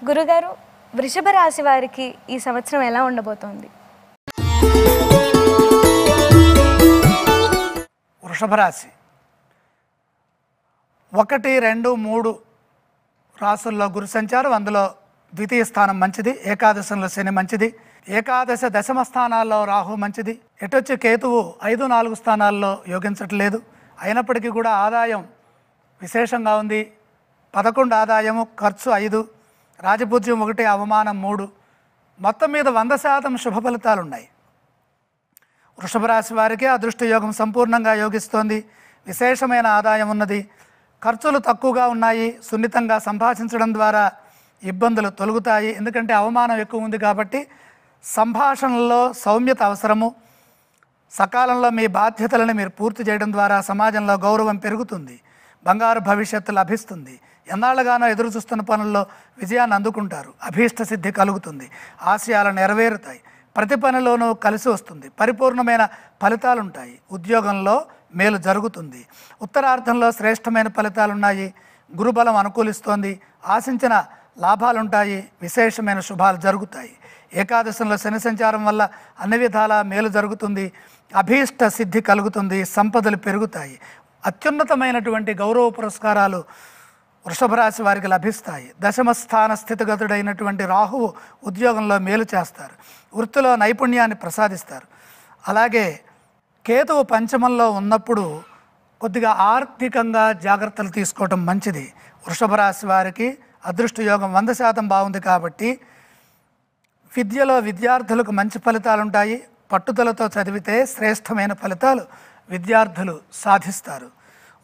గురుగారు, వృషభ రాశి వారికి ఈ సంవత్సరం ఎలా ఉండబోతోంది? వృషభ రాశి 1, 2, 3 రాసుల్లో గురు సంచారం, అందులో ద్వితీయ స్థానం మంచిది, ఏకాదశంలో శని మంచిది, ఏకాదశ దశమ స్థానాల్లో రాహు మంచిది, ఎటొచ్చి కేతువు 5, 4 స్థానాల్లో యోగించట్లేదు. అయినప్పటికీ కూడా ఆదాయం విశేషంగా ఉంది. 11 ఆదాయము, ఖర్చు 5, రాజపూజ్యం 1, అవమానం 3. మొత్తం మీద 100% శుభ ఫలితాలు ఉన్నాయి. వృషభ రాశి వారికి అదృష్ట యోగం సంపూర్ణంగా యోగిస్తోంది. విశేషమైన ఆదాయం ఉన్నది. ఖర్చులు తక్కువగా ఉన్నాయి. సున్నితంగా సంభాషించడం ద్వారా ఇబ్బందులు తొలగుతాయి. ఎందుకంటే అవమానం ఎక్కువ ఉంది కాబట్టి సంభాషణలో సౌమ్యత అవసరము. సకాలంలో మీ బాధ్యతలను మీరు పూర్తి చేయడం ద్వారా సమాజంలో గౌరవం పెరుగుతుంది. బంగారు భవిష్యత్తు లభిస్తుంది. ఎన్నాళ్ళుగానో ఎదురు చూస్తున్న పనుల్లో విజయాన్ని అందుకుంటారు. అభీష్ట సిద్ధి కలుగుతుంది. ఆశయాలు నెరవేరుతాయి. ప్రతి పనిలోనూ కలిసి వస్తుంది. పరిపూర్ణమైన ఫలితాలు ఉంటాయి. ఉద్యోగంలో మేలు జరుగుతుంది. ఉత్తరార్ధంలో శ్రేష్టమైన ఫలితాలున్నాయి. గురుబలం అనుకూలిస్తోంది. ఆశించిన లాభాలుంటాయి. విశేషమైన శుభాలు జరుగుతాయి. ఏకాదశంలో శని సంచారం వల్ల అన్ని విధాల మేలు జరుగుతుంది. అభీష్ట సిద్ధి కలుగుతుంది. సంపదలు పెరుగుతాయి. అత్యున్నతమైనటువంటి గౌరవ పురస్కారాలు వృషభ రాశి వారికి లభిస్తాయి. దశమ స్థాన స్థితిగతుడైనటువంటి రాహువు ఉద్యోగంలో మేలు చేస్తారు. వృత్తిలో నైపుణ్యాన్ని ప్రసాదిస్తారు. అలాగే కేతువు పంచమంలో ఉన్నప్పుడు కొద్దిగా ఆర్థికంగా జాగ్రత్తలు తీసుకోవటం మంచిది. వృషభ రాశి వారికి అదృష్ట యోగం 100% బాగుంది కాబట్టి విద్యలో విద్యార్థులకు మంచి ఫలితాలు ఉంటాయి. పట్టుదలతో చదివితే శ్రేష్టమైన ఫలితాలు విద్యార్థులు సాధిస్తారు.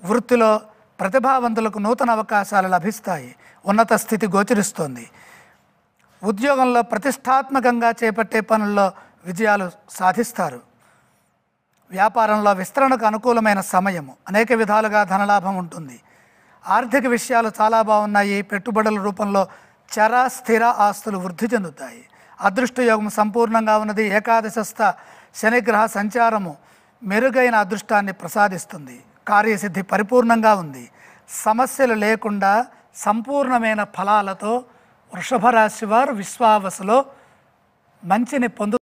వృత్తిలో ప్రతిభావంతులకు నూతన అవకాశాలు లభిస్తాయి. ఉన్నత స్థితి గోచరిస్తోంది. ఉద్యోగంలో ప్రతిష్టాత్మకంగా చేపట్టే పనుల్లో విజయాలు సాధిస్తారు. వ్యాపారంలో విస్తరణకు అనుకూలమైన సమయము. అనేక విధాలుగా ధనలాభం ఉంటుంది. ఆర్థిక విషయాలు చాలా బాగున్నాయి. పెట్టుబడుల రూపంలో చర స్థిర ఆస్తులు వృద్ధి చెందుతాయి. అదృష్ట యోగం సంపూర్ణంగా ఉన్నది. ఏకాదశస్థ శనిగ్రహ సంచారము మెరుగైన అదృష్టాన్ని ప్రసాదిస్తుంది. కార్యసిద్ధి పరిపూర్ణంగా ఉంది. సమస్యలు లేకుండా సంపూర్ణమైన ఫలాలతో వృషభ రాశి వారు విశ్వావసులో మంచిని